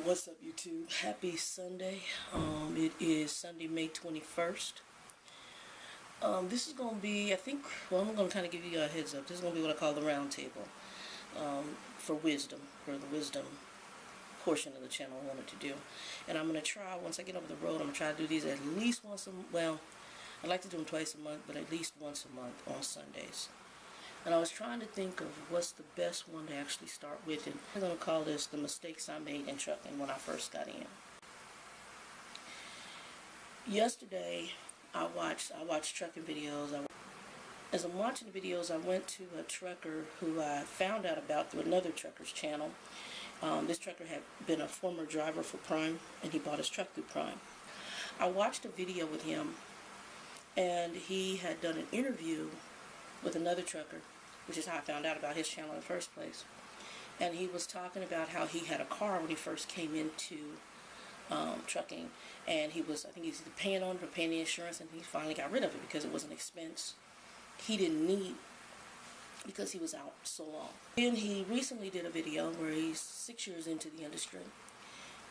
What's up, YouTube? Happy Sunday. It is Sunday, May 21st. This is going to be, I'm going to kind of give you a heads up. This is going to be what I call the round table for the wisdom portion of the channel I wanted to do. And I'm going to try, once I get over the road, I'm going to try to do these at least once a month. Well, I'd like to do them twice a month, but at least once a month on Sundays. And I was trying to think of what's the best one to actually start with, and I'm going to call this the mistakes I made in trucking when I first got in. Yesterday, I watched trucking videos. As I'm watching the videos, I went to a trucker who I found out about through another trucker's channel. This trucker had been a former driver for Prime, and he bought his truck through Prime. I watched a video with him, and he had done an interview with another trucker, which is how I found out about his channel in the first place. And he was talking about how he had a car when he first came into trucking, and I think he was either paying on it or paying the insurance, and he finally got rid of it because it was an expense he didn't need because he was out so long. And he recently did a video where he's 6 years into the industry,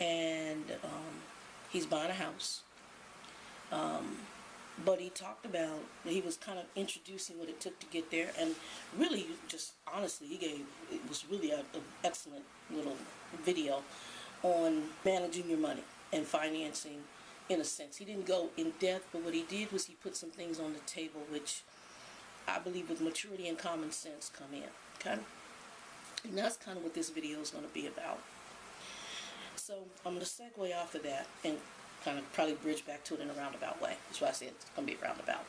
and he's buying a house. But he talked about, he was kind of introducing what it took to get there, and really, just honestly, it was really an excellent little video on managing your money and financing, in a sense. He didn't go in depth, but what he did was he put some things on the table which I believe with maturity and common sense come in, okay? And that's kind of what this video is going to be about. So I'm going to segue off of that and kind of probably bridge back to it in a roundabout way. That's why I said it's going to be a roundabout.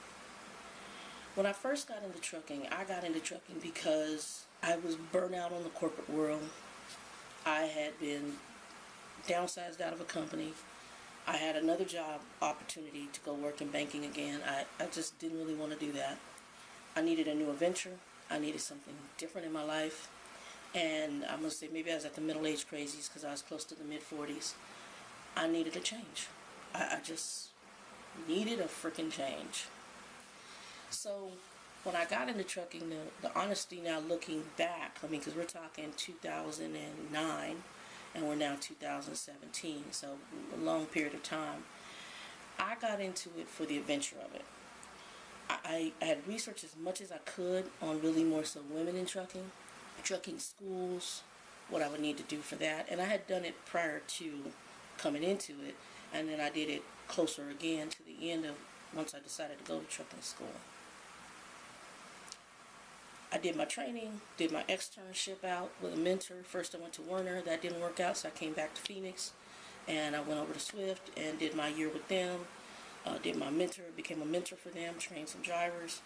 When I first got into trucking, I got into trucking because I was burnt out on the corporate world. I had been downsized out of a company. I had another job opportunity to go work in banking again. I just didn't really want to do that. I needed a new adventure. I needed something different in my life. And I'm going to say maybe I was at the middle-age crazies because I was close to the mid-40s. I needed a change. I just needed a freaking change. So when I got into trucking, the honesty now looking back, because we're talking 2009 and we're now 2017, so a long period of time, I got into it for the adventure of it. I had researched as much as I could on really more so women in trucking schools, what I would need to do for that, and I had done it prior to coming into it, and then I did it closer again to the end of once I decided to go to trucking school. I did my training, did my externship out with a mentor. First I went to Werner, that didn't work out, so I came back to Phoenix, and I went over to Swift and did my year with them, did my mentor, became a mentor for them, trained some drivers,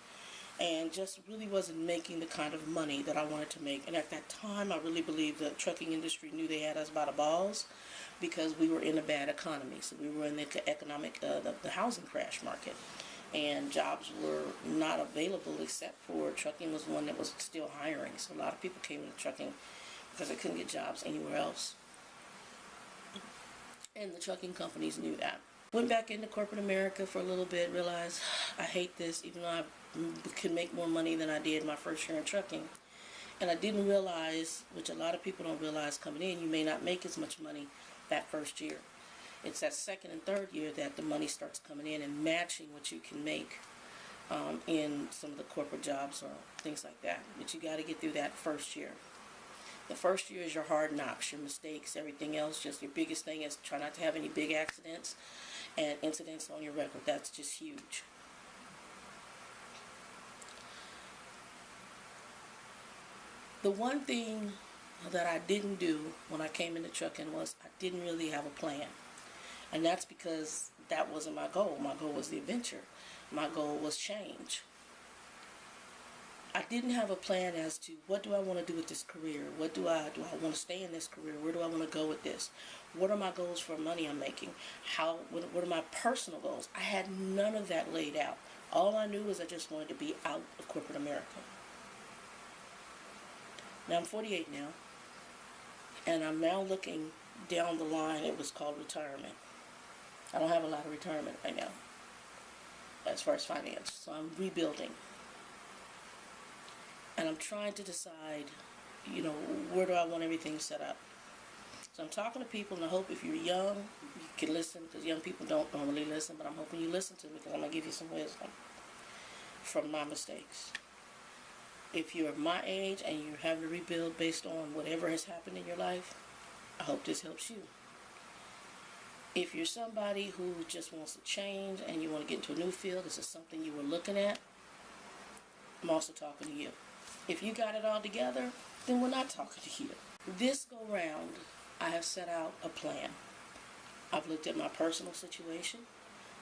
and just really wasn't making the kind of money that I wanted to make. And at that time, I really believe the trucking industry knew they had us by the balls because we were in a bad economy. So we were in the economic, the housing crash market, and jobs were not available except for trucking was one that was still hiring. So a lot of people came into trucking because they couldn't get jobs anywhere else. And the trucking companies knew that. Went back into corporate America for a little bit, realized I hate this, even though I could make more money than I did my first year in trucking. And I didn't realize, which a lot of people don't realize coming in, you may not make as much money that first year. It's that second and third year that the money starts coming in and matching what you can make in some of the corporate jobs or things like that. But you got to get through that first year. The first year is your hard knocks, your mistakes, everything else. Just your biggest thing is try not to have any big accidents and incidents on your record. That's just huge. The one thing that I didn't do when I came into trucking was I didn't really have a plan. And that's because that wasn't my goal. My goal was the adventure. My goal was change. I didn't have a plan as to what do I want to do with this career? Do I want to stay in this career? Where do I want to go with this? What are my goals for money I'm making? What are my personal goals? I had none of that laid out. All I knew was I just wanted to be out of corporate America. Now I'm 48 now, and I'm now looking down the line. It was called retirement. I don't have a lot of retirement right now as far as finance, so I'm rebuilding. And I'm trying to decide, where do I want everything set up? So I'm talking to people, and I hope if you're young, you can listen, because young people don't normally listen, but I'm hoping you listen to me, because I'm going to give you some wisdom from my mistakes. If you're my age and you're having to rebuild based on whatever has happened in your life, I hope this helps you. If you're somebody who just wants to change and you want to get into a new field, this is something you were looking at, I'm also talking to you. If you got it all together, then we're not talking to you. This go round, I have set out a plan. I've looked at my personal situation,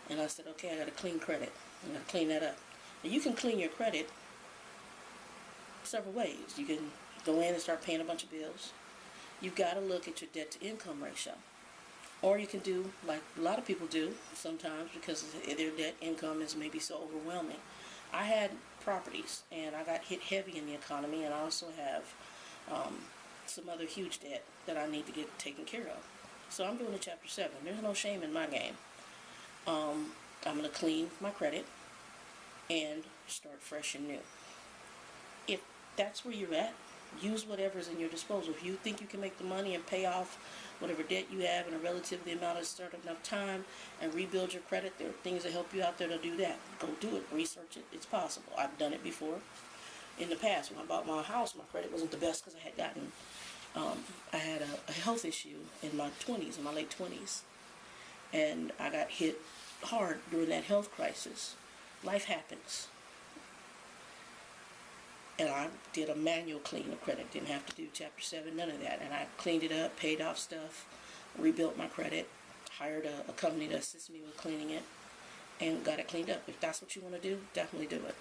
and I said, okay, I got to clean credit. I got to clean that up. And you can clean your credit several ways. You can go in and start paying a bunch of bills. You've got to look at your debt-to-income ratio. Or you can do, like a lot of people do sometimes, because their debt income is maybe so overwhelming. I had properties, and I got hit heavy in the economy, and I also have some other huge debt that I need to get taken care of. So I'm doing a Chapter 7. There's no shame in my game. I'm going to clean my credit and start fresh and new. If that's where you're at, use whatever's in your disposal. If you think you can make the money and pay off whatever debt you have in a relatively amount of certain enough time and rebuild your credit, there are things that help you out there to do that. Go do it. Research it. It's possible. I've done it before. In the past, when I bought my house, my credit wasn't the best because I had a health issue in my 20s, in my late 20s. And I got hit hard during that health crisis. Life happens. And I did a manual clean of credit. Didn't have to do Chapter 7, none of that. And I cleaned it up, paid off stuff, rebuilt my credit, hired a company to assist me with cleaning it, and got it cleaned up. If that's what you want to do, definitely do it.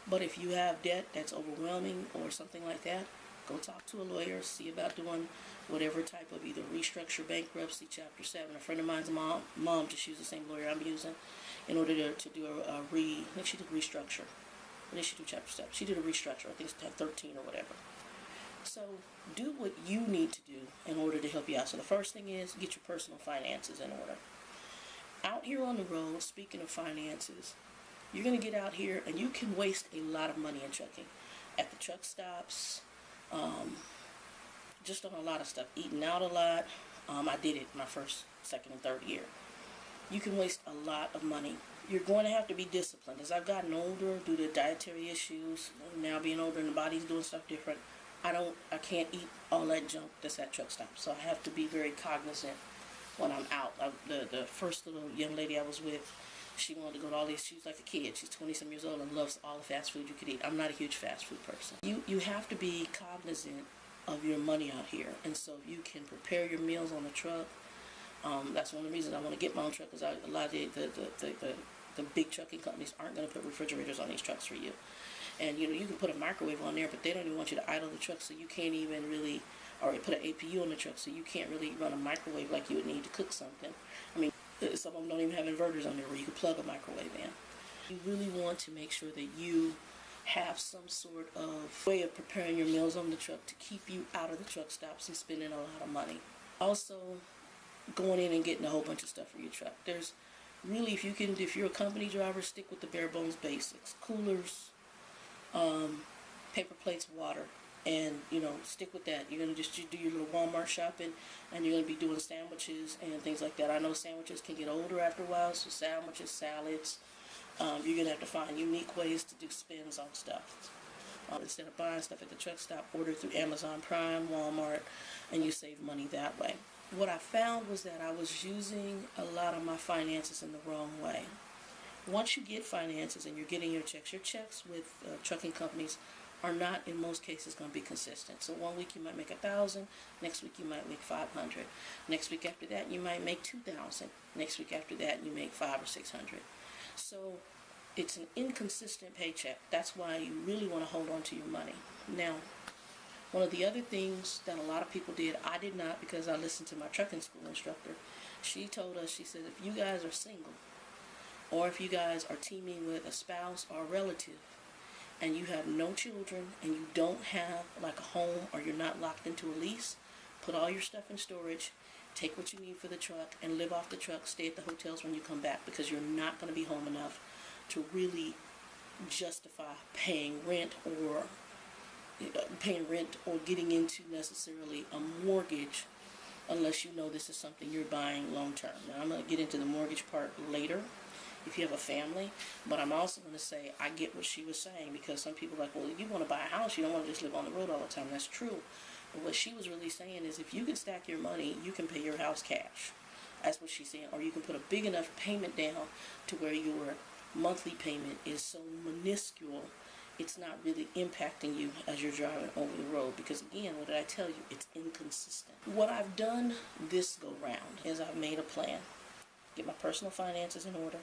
But if you have debt that's overwhelming or something like that, go talk to a lawyer, see about doing whatever type of either restructure, bankruptcy, Chapter 7. A friend of mine's mom just used the same lawyer I'm using in order to do I think she did restructure. What did she do Chapter 7? She did a restructure. I think it's 13 or whatever. So do what you need to do in order to help you out. So the first thing is get your personal finances in order. Out here on the road, speaking of finances, you're going to get out here and you can waste a lot of money in trucking. At the truck stops, just on a lot of stuff. Eating out a lot. I did it my first, second, and third year. You can waste a lot of money. You're going to have to be disciplined. As I've gotten older, due to dietary issues, now being older and the body's doing stuff different, I can't eat all that junk that's at truck stops. So I have to be very cognizant when I'm out. The first little young lady I was with, she wanted to go to all these, she was like a kid. She's 20-some years old and loves all the fast food you could eat. I'm not a huge fast food person. You have to be cognizant of your money out here. And so you can prepare your meals on the truck. That's one of the reasons I want to get my own truck, because a lot of the big trucking companies aren't going to put refrigerators on these trucks for you. And you can put a microwave on there, but they don't even want you to idle the truck, so you can't even really, or put an APU on the truck, so you can't really run a microwave like you would need to cook something. I mean, some of them don't even have inverters on there where you can plug a microwave in. You really want to make sure that you have some sort of way of preparing your meals on the truck to keep you out of the truck stops and spending a lot of money. Also, going in and getting a whole bunch of stuff for your truck. There's really, if you're a company driver, stick with the bare bones basics. Coolers, paper plates, water, and stick with that. You're going to just do your little Walmart shopping, and you're going to be doing sandwiches and things like that. I know sandwiches can get older after a while, so sandwiches, salads, you're going to have to find unique ways to do spins on stuff. Instead of buying stuff at the truck stop, order through Amazon Prime, Walmart, and you save money that way. What I found was that I was using a lot of my finances in the wrong way. Once you get finances and you're getting your checks with trucking companies are not, in most cases, going to be consistent. So one week you might make 1,000, next week you might make 500. Next week after that you might make 2,000. Next week after that you make 500 or 600. So it's an inconsistent paycheck. That's why you really want to hold on to your money. Now, one of the other things that a lot of people did, I did not, because I listened to my trucking school instructor. She told us, she said, if you guys are single, or if you guys are teaming with a spouse or a relative, and you have no children, and you don't have like a home, or you're not locked into a lease, put all your stuff in storage, take what you need for the truck, and live off the truck, stay at the hotels when you come back, because you're not going to be home enough to really justify paying rent or paying rent or getting into necessarily a mortgage unless you know this is something you're buying long term. Now, I'm going to get into the mortgage part later if you have a family, but I'm also going to say I get what she was saying, because some people are like, well, if you want to buy a house, you don't want to just live on the road all the time. That's true. But what she was really saying is if you can stack your money, you can pay your house cash. That's what she's saying. Or you can put a big enough payment down to where your monthly payment is so minuscule, it's not really impacting you as you're driving over the road. Because again, what did I tell you? It's inconsistent. What I've done this go round is I've made a plan. Get my personal finances in order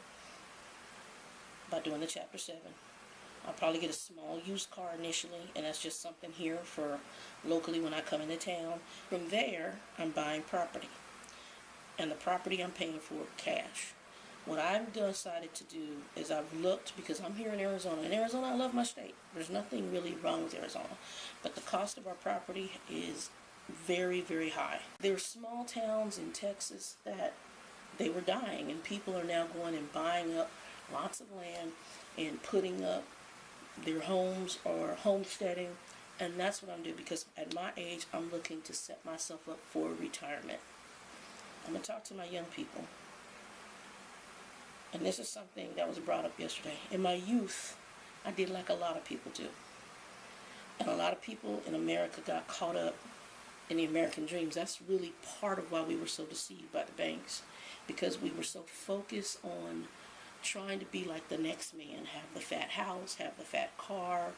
by doing the Chapter 7. I'll probably get a small used car initially, and that's just something here for locally when I come into town. From there, I'm buying property. And the property I'm paying for cash. What I've decided to do is I've looked, because I'm here in Arizona. In Arizona, I love my state. There's nothing really wrong with Arizona. But the cost of our property is very, very high. There are small towns in Texas that they were dying, and people are now going and buying up lots of land and putting up their homes or homesteading. And that's what I'm doing, because at my age, I'm looking to set myself up for retirement. I'm going to talk to my young people. And this is something that was brought up yesterday. In my youth, I did like a lot of people do. And a lot of people in America got caught up in the American dreams. That's really part of why we were so deceived by the banks. Because we were so focused on trying to be like the next man. Have the fat house, have the fat car,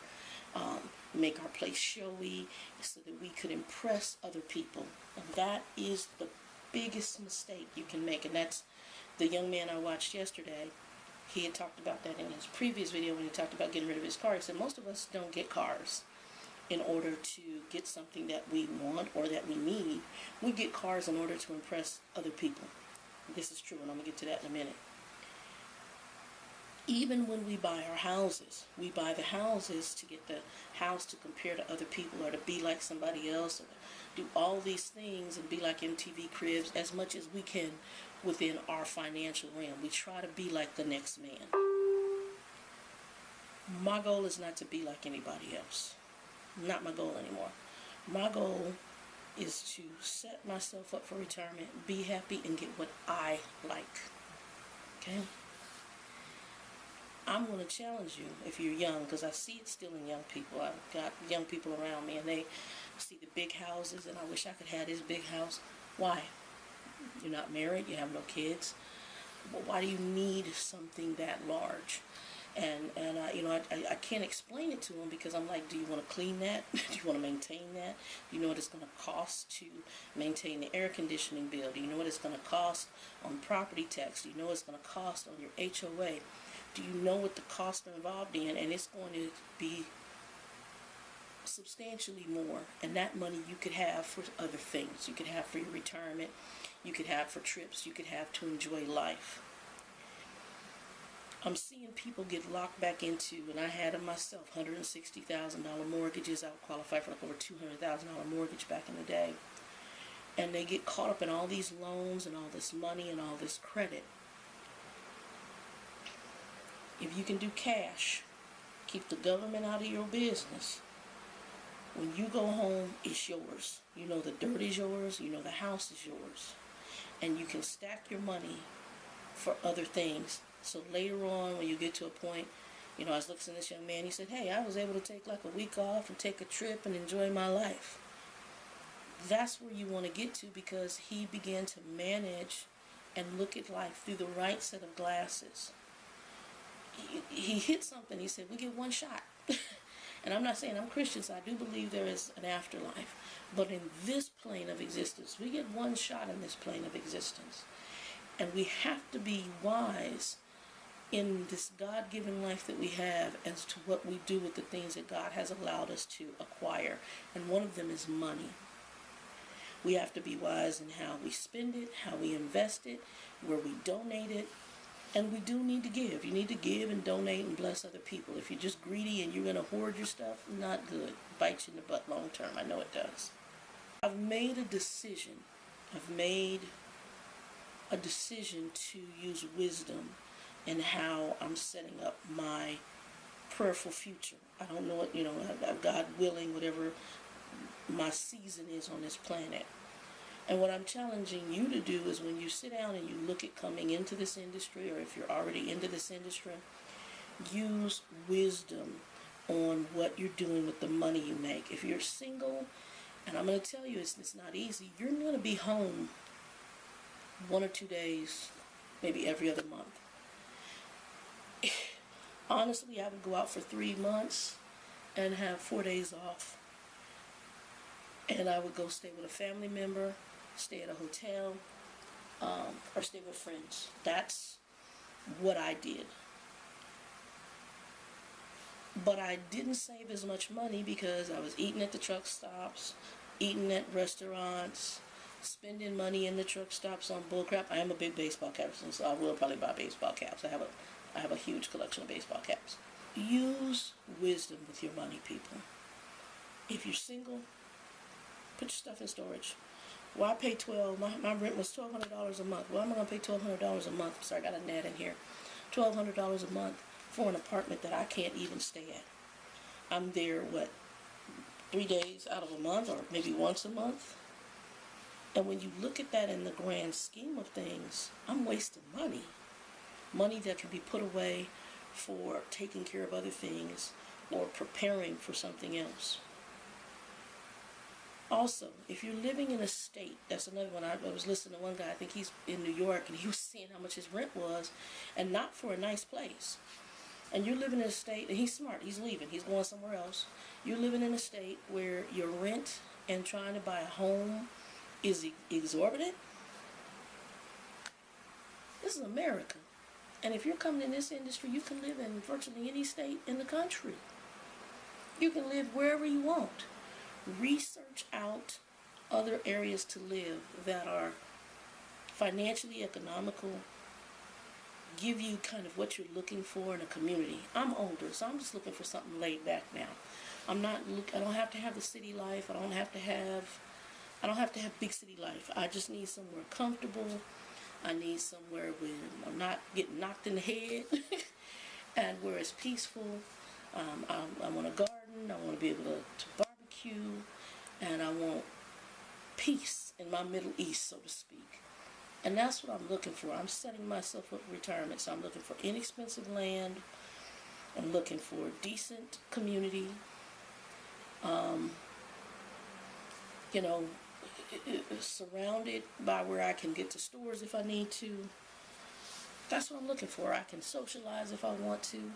make our place showy so that we could impress other people. And that is the biggest mistake you can make. And that's the young man I watched yesterday. He had talked about that in his previous video when he talked about getting rid of his car. He said most of us don't get cars in order to get something that we want or that we need. We get cars in order to impress other people. This is true, and I'm going to get to that in a minute. Even when we buy our houses, we buy the houses to get the house to compare to other people or to be like somebody else, or do all these things and be like MTV Cribs as much as we can within our financial realm. We try to be like the next man. My goal is not to be like anybody else. Not my goal anymore. My goal is to set myself up for retirement, be happy, and get what I like. Okay? I'm going to challenge you if you're young, because I see it still in young people. I've got young people around me, and they see the big houses, and I wish I could have this big house. Why? You're not married, you have no kids. Well, why do you need something that large? And I can't explain it to them, because I'm like, do you want to clean that? Do you want to maintain that? Do you know what it's going to cost to maintain the air conditioning bill? Do you know what it's going to cost on property tax? Do you know what it's going to cost on your HOA? Do you know what the costs are involved in? And it's going to be substantially more. And that money you could have for other things. You could have for your retirement. You could have for trips. You could have to enjoy life. I'm seeing people get locked back into, and I had them myself, $160,000 mortgages. I would qualify for like over $200,000 mortgage back in the day. And they get caught up in all these loans and all this money and all this credit. If you can do cash, keep the government out of your business. When you go home, it's yours. You know the dirt is yours. You know the house is yours. And you can stack your money for other things. So later on, when you get to a point, I was listening to this young man, he said, hey, I was able to take like a week off and take a trip and enjoy my life. That's where you want to get to, because he began to manage and look at life through the right set of glasses. He hit something. He said, we get one shot. And I'm not saying I'm Christian, so I do believe there is an afterlife. But in this plane of existence, we get one shot in this plane of existence. And we have to be wise in this God-given life that we have as to what we do with the things that God has allowed us to acquire. And one of them is money. We have to be wise in how we spend it, how we invest it, where we donate it. And we do need to give. You need to give and donate and bless other people. If you're just greedy and you're going to hoard your stuff, not good. Bites you in the butt long term. I know it does. I've made a decision. I've made a decision to use wisdom in how I'm setting up my prayerful future. I don't know what, God willing, whatever my season is on this planet. And what I'm challenging you to do is when you sit down and you look at coming into this industry, or if you're already into this industry, use wisdom on what you're doing with the money you make. If you're single, and I'm going to tell you it's not easy, you're going to be home 1 or 2 days, maybe every other month. Honestly, I would go out for 3 months and have 4 days off. And I would go stay with a family member, stay at a hotel, or stay with friends. That's what I did. But I didn't save as much money because I was eating at the truck stops, eating at restaurants, spending money in the truck stops on bullcrap. I am a big baseball cap person, so I will probably buy baseball caps. I have a huge collection of baseball caps. Use wisdom with your money, people. If you're single, put your stuff in storage. Well, I pay my rent was $1,200 a month. Well, I'm going to pay $1,200 a month. Sorry, I got a gnat in here. $1,200 a month for an apartment that I can't even stay at. I'm there, 3 days out of a month, or maybe once a month? And when you look at that in the grand scheme of things, I'm wasting money. Money that can be put away for taking care of other things or preparing for something else. Also, if you're living in a state, that's another one. I was listening to one guy, I think he's in New York, and he was seeing how much his rent was, and not for a nice place. And you're living in a state, and he's smart, he's leaving, he's going somewhere else. You're living in a state where your rent and trying to buy a home is exorbitant. This is America. And if you're coming in this industry, you can live in virtually any state in the country. You can live wherever you want. Research out other areas to live that are financially economical, give you kind of what you're looking for in a community. I'm older, so I'm just looking for something laid back now. I don't have to have the city life. I don't have to have big city life. I just need somewhere comfortable. I need somewhere where I'm not getting knocked in the head and where it's peaceful. I want a garden. I want to be able to barbecue, and I want peace in my Middle East, so to speak. And that's what I'm looking for. I'm setting myself up for retirement, so I'm looking for inexpensive land. I'm looking for a decent community. Surrounded by where I can get to stores if I need to. That's what I'm looking for. I can socialize if I want to.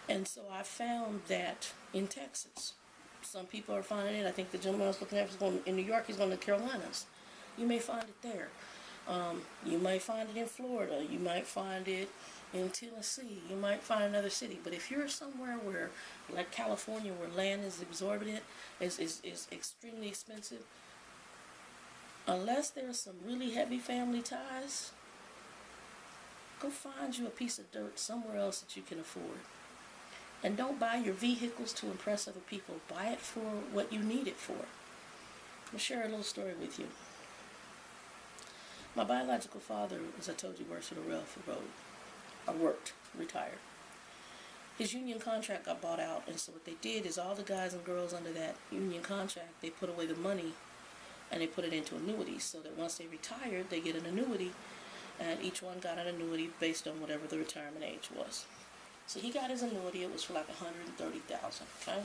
And so I found that in Texas. Some people are finding it. I think the gentleman I was looking at was going in New York. He's going to the Carolinas. You may find it there. You might find it in Florida. You might find it in Tennessee. You might find another city. But if you're somewhere where, like California, where land is exorbitant, is extremely expensive, unless there's some really heavy family ties, go find you a piece of dirt somewhere else that you can afford. And don't buy your vehicles to impress other people. Buy it for what you need it for. I'll share a little story with you. My biological father, as I told you, works for the railroad. Retired. His union contract got bought out, and so what they did is all the guys and girls under that union contract, they put away the money and they put it into annuities, so that once they retired, they get an annuity, and each one got an annuity based on whatever the retirement age was. So he got his annuity. It was for like $130,000. Okay.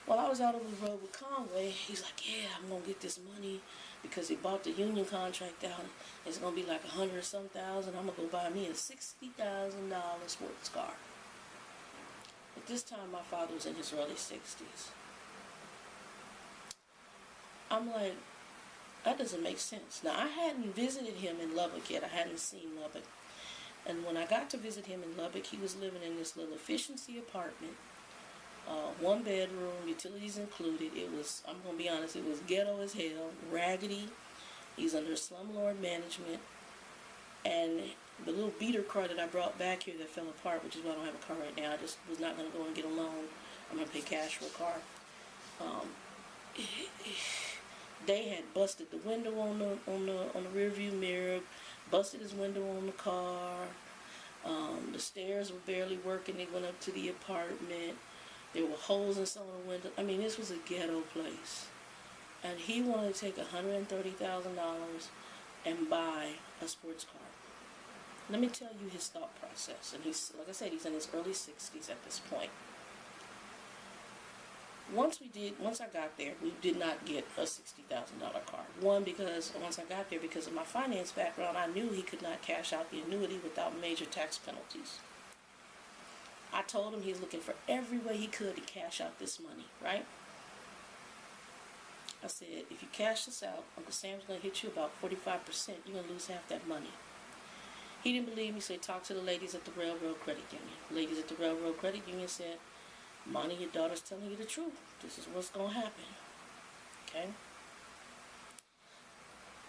While I was out on the road with Conway, he's like, "Yeah, I'm gonna get this money because he bought the union contract out. It's gonna be like $100 or some thousand. I'm gonna go buy me a $60,000 sports car." At this time, my father was in his early 60s. I'm like, that doesn't make sense. Now, I hadn't visited him in Lubbock yet. I hadn't seen Lubbock. And when I got to visit him in Lubbock, he was living in this little efficiency apartment, 1 bedroom, utilities included. It was, I'm going to be honest, it was ghetto as hell, raggedy. He's under slumlord management. And the little beater car that I brought back here that fell apart, which is why I don't have a car right now. I just was not going to go and get a loan. I'm going to pay cash for a car. They had busted the window on the rear view mirror, busted his window on the car. The stairs were barely working. They went up to the apartment. There were holes in some of the windows. I mean, this was a ghetto place. And he wanted to take $130,000 and buy a sports car. Let me tell you his thought process. And he's, like I said, he's in his early 60s at this point. Once I got there, we did not get a $60,000 car. One, because once I got there, because of my finance background, I knew he could not cash out the annuity without major tax penalties. I told him he's looking for every way he could to cash out this money, right? I said, if you cash this out, Uncle Sam's going to hit you about 45%. You're going to lose half that money. He didn't believe me, so he talked to the ladies at the Railroad Credit Union. Ladies at the Railroad Credit Union said, Monty, your daughter's telling you the truth. This is what's going to happen. Okay?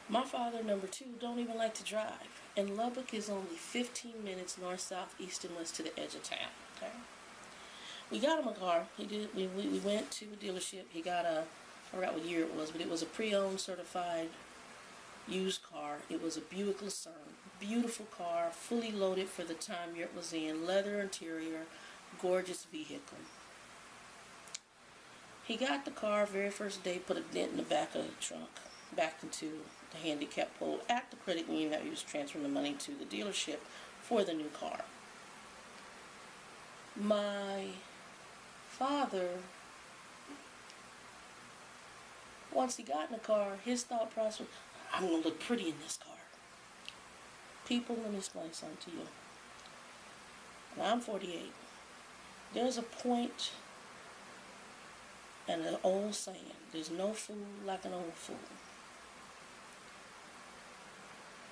My father, number two, don't even like to drive. And Lubbock is only 15 minutes north, south, east, and west to the edge of town. Okay? We got him a car. We went to a dealership. He got I forgot what year it was, but it was a pre-owned certified used car. It was a Buick Lucerne. Beautiful car, fully loaded for the time it was in. Leather interior, gorgeous vehicle. He got the car very first day, put a dent in the back of the trunk, backed into the handicap pole at the credit union that he was transferring the money to the dealership for the new car. My father, once he got in the car, his thought process was, I'm going to look pretty in this car. People, let me explain something to you. Now, I'm 48. There's a point and an old saying, there's no fool like an old fool.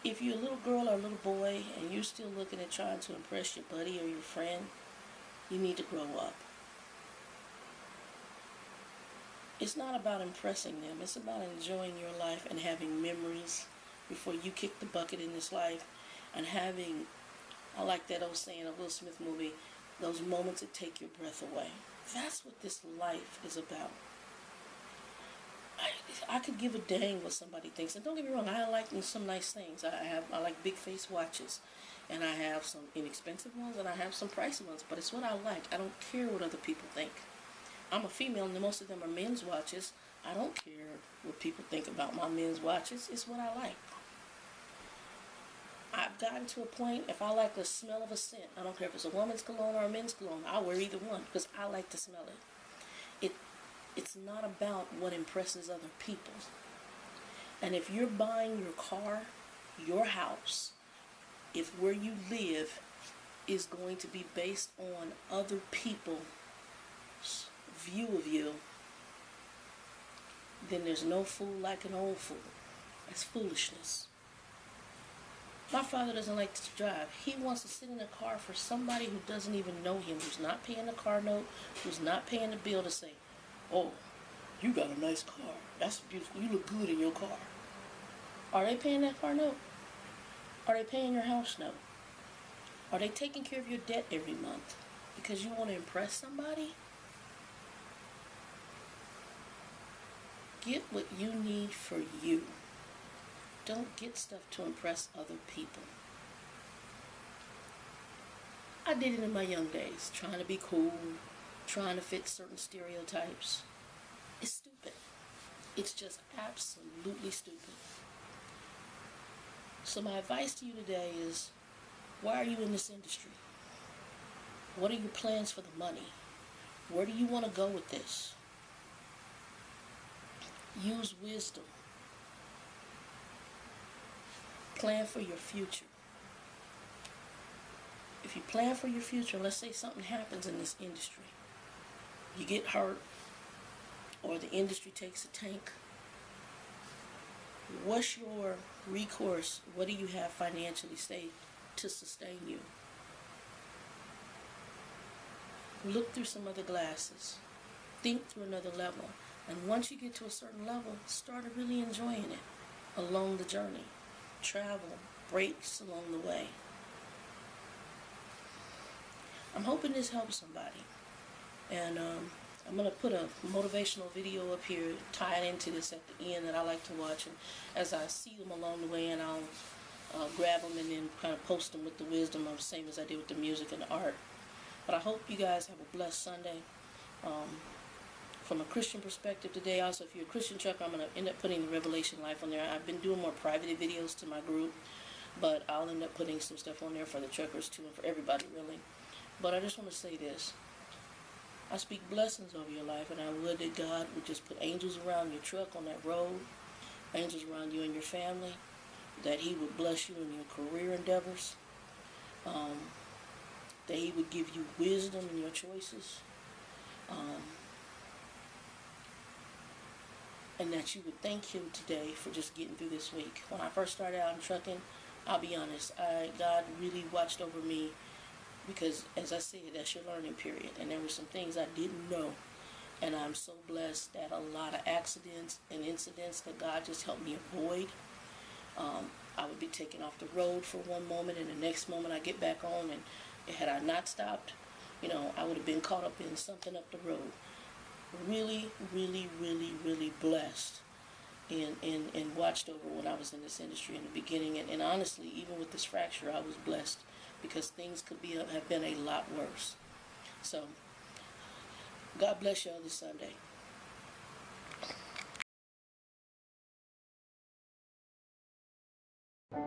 If you're a little girl or a little boy and you're still looking at trying to impress your buddy or your friend, you need to grow up. It's not about impressing them. It's about enjoying your life and having memories before you kick the bucket in this life, and having, I like that old saying, a Will Smith movie, those moments that take your breath away. That's what this life is about. I could give a dang what somebody thinks. And don't get me wrong, I like some nice things. I like big face watches. And I have some inexpensive ones and I have some pricey ones. But it's what I like. I don't care what other people think. I'm a female and most of them are men's watches. I don't care what people think about my men's watches. It's what I like. I've gotten to a point, if I like the smell of a scent, I don't care if it's a woman's cologne or a men's cologne, I'll wear either one because I like to smell it. It's not about what impresses other people. And if you're buying your car, your house, if where you live is going to be based on other people's view of you, then there's no fool like an old fool. That's foolishness. My father doesn't like to drive. He wants to sit in a car for somebody who doesn't even know him, who's not paying the car note, who's not paying the bill, to say, oh, you got a nice car. That's beautiful. You look good in your car. Are they paying that car note? Are they paying your house note? Are they taking care of your debt every month because you want to impress somebody? Get what you need for you. Don't get stuff to impress other people. I did it in my young days, trying to be cool, trying to fit certain stereotypes. It's stupid. It's just absolutely stupid. So my advice to you today is, why are you in this industry? What are your plans for the money? Where do you want to go with this? Use wisdom. Plan for your future. If you plan for your future, let's say something happens in this industry. You get hurt, or the industry takes a tank. What's your recourse? What do you have financially to sustain you? Look through some other glasses. Think through another level. And once you get to a certain level, start really enjoying it along the journey. Travel, breaks along the way. I'm hoping this helps somebody. And I'm going to put a motivational video up here, tie it into this at the end that I like to watch. And as I see them along the way, and grab them and then kind of post them with the wisdom, the same as I did with the music and the art. But I hope you guys have a blessed Sunday. From a Christian perspective today, also, if you're a Christian trucker, I'm going to end up putting the Revelation Life on there. I've been doing more private videos to my group, but I'll end up putting some stuff on there for the truckers too, and for everybody really. But I just want to say this. I speak blessings over your life, and I would that God would just put angels around your truck on that road, angels around you and your family, that He would bless you in your career endeavors, that He would give you wisdom in your choices, and that you would thank Him today for just getting through this week. When I first started out in trucking, I'll be honest, God really watched over me, because as I said, that's your learning period, and there were some things I didn't know, and I'm so blessed that a lot of accidents and incidents that God just helped me avoid. I would be taken off the road for one moment, and the next moment I get back on, and had I not stopped, I would have been caught up in something up the road. Really, really, really, really blessed and watched over when I was in this industry in the beginning. And honestly, even with this fracture, I was blessed, because things could have been a lot worse. So, God bless y'all this Sunday.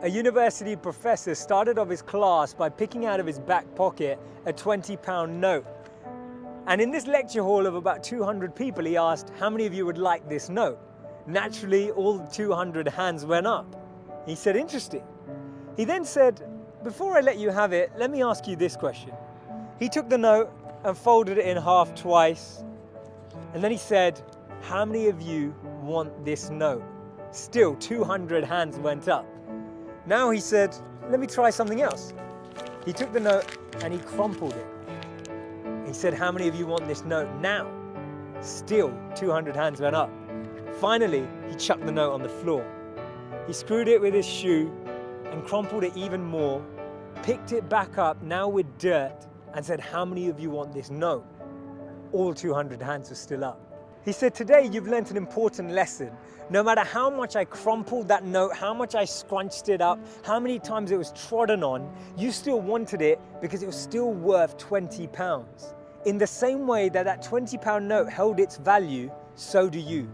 A university professor started off his class by picking out of his back pocket a £20 note. And in this lecture hall of about 200 people, he asked, how many of you would like this note? Naturally, all 200 hands went up. He said, interesting. He then said, before I let you have it, let me ask you this question. He took the note and folded it in half twice. And then he said, how many of you want this note? Still, 200 hands went up. Now he said, let me try something else. He took the note and he crumpled it. He said, how many of you want this note now? Still, 200 hands went up. Finally, he chucked the note on the floor. He screwed it with his shoe and crumpled it even more, picked it back up, now with dirt, and said, how many of you want this note? All 200 hands were still up. He said, today you've learnt an important lesson. No matter how much I crumpled that note, how much I scrunched it up, how many times it was trodden on, you still wanted it because it was still worth £20. In the same way that that £20 note held its value, so do you.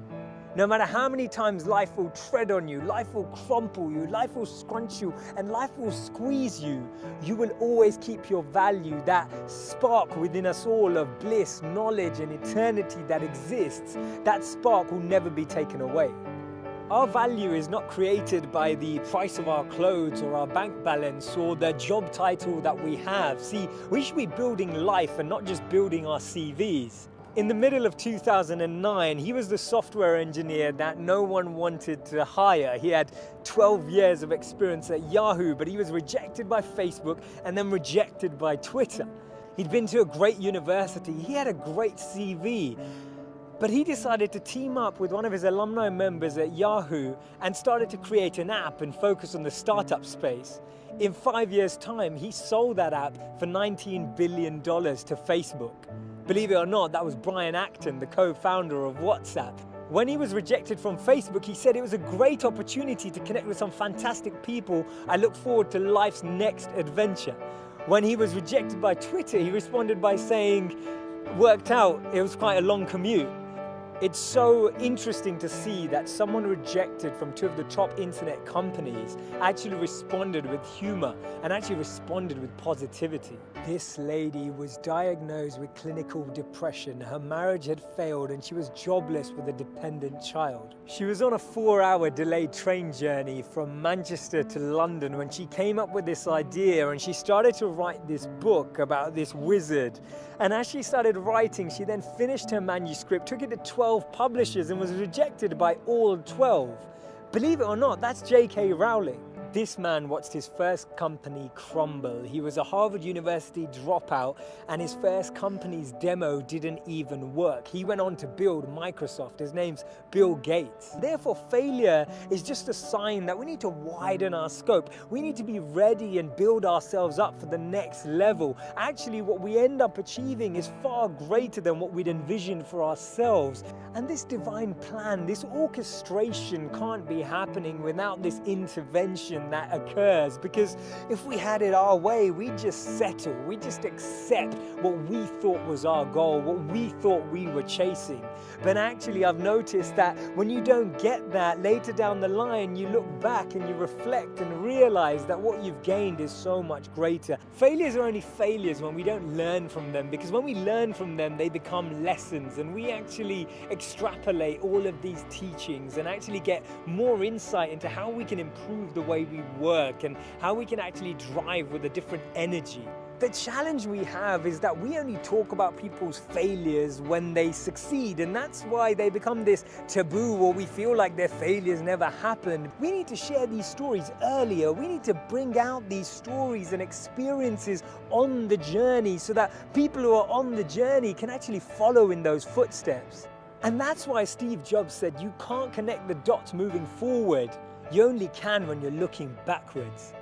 No matter how many times life will tread on you, life will crumple you, life will scrunch you, and life will squeeze you, you will always keep your value, that spark within us all of bliss, knowledge, and eternity that exists. That spark will never be taken away. Our value is not created by the price of our clothes or our bank balance or the job title that we have. See, we should be building life and not just building our CVs. In the middle of 2009, he was the software engineer that no one wanted to hire. He had 12 years of experience at Yahoo, but he was rejected by Facebook and then rejected by Twitter. He'd been to a great university. He had a great CV. But he decided to team up with one of his alumni members at Yahoo and started to create an app and focus on the startup space. In 5 years' time, he sold that app for $19 billion to Facebook. Believe it or not, that was Brian Acton, the co-founder of WhatsApp. When he was rejected from Facebook, he said it was a great opportunity to connect with some fantastic people. I look forward to life's next adventure. When he was rejected by Twitter, he responded by saying, worked out, it was quite a long commute. It's so interesting to see that someone rejected from two of the top internet companies actually responded with humor and actually responded with positivity. This lady was diagnosed with clinical depression. Her marriage had failed and she was jobless with a dependent child. She was on a 4-hour delayed train journey from Manchester to London when she came up with this idea, and she started to write this book about this wizard. And as she started writing, she then finished her manuscript, took it to 12 publishers and was rejected by all 12. Believe it or not, that's J.K. Rowling. This man watched his first company crumble. He was a Harvard University dropout and his first company's demo didn't even work. He went on to build Microsoft. His name's Bill Gates. Therefore, failure is just a sign that we need to widen our scope. We need to be ready and build ourselves up for the next level. Actually, what we end up achieving is far greater than what we'd envisioned for ourselves. And this divine plan, this orchestration can't be happening without this intervention, rebellion that occurs, because if we had it our way, we'd just settle, we'd just accept what we thought was our goal, what we thought we were chasing. But actually, I've noticed that when you don't get that, later down the line, you look back and you reflect and realize that what you've gained is so much greater. Failures are only failures when we don't learn from them, because when we learn from them, they become lessons, and we actually extrapolate all of these teachings and actually get more insight into how we can improve the way we work and how we can actually drive with a different energy. The challenge we have is that we only talk about people's failures when they succeed, and that's why they become this taboo, or we feel like their failures never happened. We need to share these stories earlier. We need to bring out these stories and experiences on the journey so that people who are on the journey can actually follow in those footsteps. And that's why Steve Jobs said you can't connect the dots moving forward. You only can when you're looking backwards.